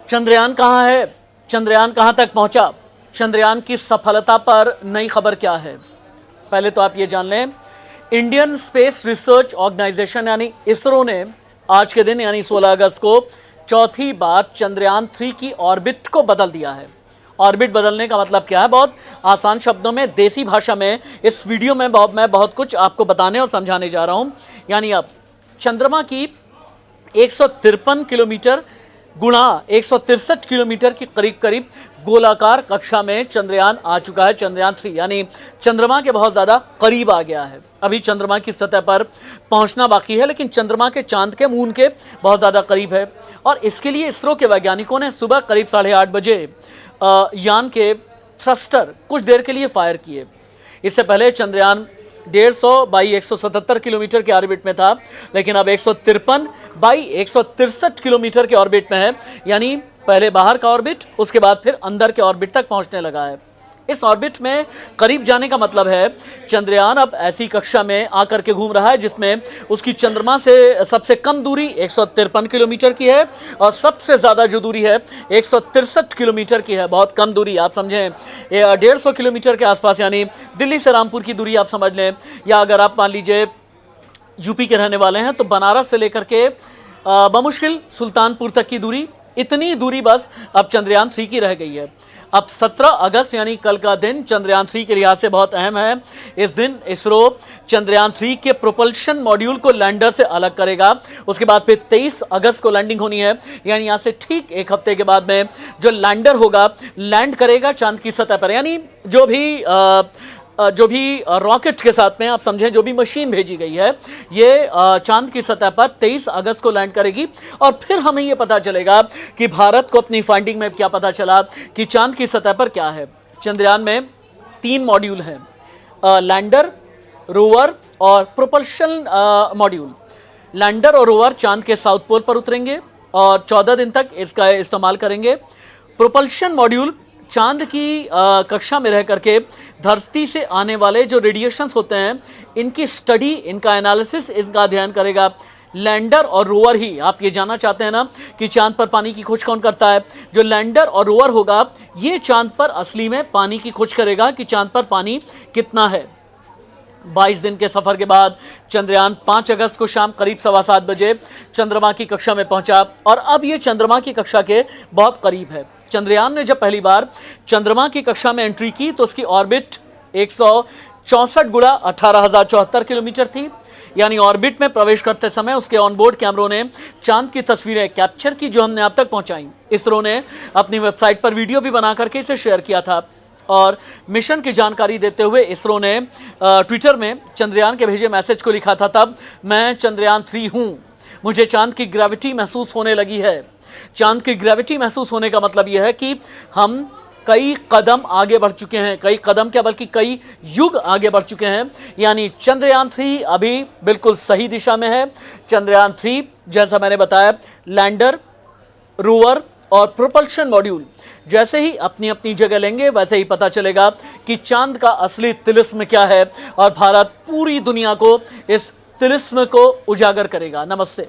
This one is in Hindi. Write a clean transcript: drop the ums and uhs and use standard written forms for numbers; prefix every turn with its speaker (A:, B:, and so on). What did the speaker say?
A: चंद्रयान कहाँ है? चंद्रयान कहाँ तक पहुंचा? चंद्रयान की सफलता पर नई खबर क्या है? पहले तो आप ये जान लें, इंडियन स्पेस रिसर्च ऑर्गेनाइजेशन यानी इसरो ने आज के दिन यानी 16 अगस्त को चौथी बार चंद्रयान 3 की ऑर्बिट को बदल दिया है। ऑर्बिट बदलने का मतलब क्या है? बहुत आसान शब्दों में, देसी भाषा में इस वीडियो में मैं बहुत कुछ आपको बताने और समझाने जा रहा हूं। यानी अब चंद्रमा की 153 किलोमीटर गुणा 163 किलोमीटर की करीब करीब गोलाकार कक्षा में चंद्रयान आ चुका है। चंद्रयान 3 यानी चंद्रमा के बहुत ज़्यादा करीब आ गया है। अभी चंद्रमा की सतह पर पहुंचना बाकी है, लेकिन चंद्रमा के, चांद के, मून के बहुत ज़्यादा करीब है। और इसके लिए इसरो के वैज्ञानिकों ने सुबह करीब 8:30 बजे यान के थ्रस्टर कुछ देर के लिए फायर किए। इससे पहले चंद्रयान 150 बाई 177 किलोमीटर के ऑर्बिट में था, लेकिन अब 153 बाई 163 किलोमीटर के ऑर्बिट में है। यानी पहले बाहर का ऑर्बिट, उसके बाद फिर अंदर के ऑर्बिट तक पहुंचने लगा है। इस ऑर्बिट में करीब जाने का मतलब है चंद्रयान अब ऐसी कक्षा में आकर के घूम रहा है जिसमें उसकी चंद्रमा से सबसे कम दूरी 153 किलोमीटर की है और सबसे ज़्यादा जो दूरी है 163 किलोमीटर की है। बहुत कम दूरी, आप समझें 150 किलोमीटर के आसपास, यानी दिल्ली से रामपुर की दूरी आप समझ लें। या अगर आप मान लीजिए यूपी के रहने वाले हैं तो बनारस से लेकर के बमुश्किल सुल्तानपुर तक की दूरी, इतनी दूरी बस अब चंद्रयान 3 की रह गई है। अब 17 अगस्त यानी कल का दिन चंद्रयान 3 के लिहाज से बहुत अहम है। इस दिन इसरो चंद्रयान 3 के प्रोपल्शन मॉड्यूल को लैंडर से अलग करेगा। उसके बाद फिर 23 अगस्त को लैंडिंग होनी है, यानी यहाँ से ठीक एक हफ्ते के बाद में जो लैंडर होगा लैंड करेगा चांद की सतह पर। यानी जो भी रॉकेट के साथ में, आप समझें, जो भी मशीन भेजी गई है ये चांद की सतह पर 23 अगस्त को लैंड करेगी। और फिर हमें ये पता चलेगा कि भारत को अपनी फाइंडिंग में क्या पता चला कि चांद की सतह पर क्या है। चंद्रयान में 3 मॉड्यूल हैं, लैंडर, रोवर और प्रोपल्शन मॉड्यूल। लैंडर और रोवर चांद के साउथ पोल पर उतरेंगे और 14 दिन तक इसका इस्तेमाल करेंगे। प्रोपल्शन मॉड्यूल चांद की कक्षा में रह करके धरती से आने वाले जो रेडिएशंस होते हैं इनकी स्टडी, इनका एनालिसिस, इनका अध्ययन करेगा। लैंडर और रोवर ही, आप ये जानना चाहते हैं ना कि चांद पर पानी की खोज कौन करता है? जो लैंडर और रोवर होगा ये चांद पर असली में पानी की खोज करेगा कि चांद पर पानी कितना है। 22 दिन के सफर के बाद चंद्रयान 5 अगस्त को शाम करीब 7:15 बजे चंद्रमा की कक्षा में पहुंचा और अब ये चंद्रमा की कक्षा के बहुत करीब है। चंद्रयान ने जब पहली बार चंद्रमा की कक्षा में एंट्री की तो उसकी ऑर्बिट 164 गुणा 18,074 किलोमीटर थी। यानी ऑर्बिट में प्रवेश करते समय उसके ऑनबोर्ड कैमरों ने चांद की तस्वीरें कैप्चर की जो हमने अब तक पहुंचाई। इसरो ने अपनी वेबसाइट पर वीडियो भी बना करके इसे शेयर किया था। और मिशन की जानकारी देते हुए इसरो ने ट्विटर में चंद्रयान के भेजे मैसेज को लिखा था, तब मैं चंद्रयान 3 हूँ, मुझे चांद की ग्रेविटी महसूस होने लगी है। चांद की ग्रेविटी महसूस होने का मतलब यह है कि हम कई कदम आगे बढ़ चुके हैं, कई कदम क्या बल्कि कई युग आगे बढ़ चुके हैं। यानी चंद्रयान 3 अभी बिल्कुल सही दिशा में है। चंद्रयान 3 जैसा मैंने बताया, लैंडर, रोवर और प्रोपल्शन मॉड्यूल जैसे ही अपनी अपनी जगह लेंगे वैसे ही पता चलेगा कि चांद का असली तिलिस्म क्या है और भारत पूरी दुनिया को इस तिलिस्म को उजागर करेगा। नमस्ते।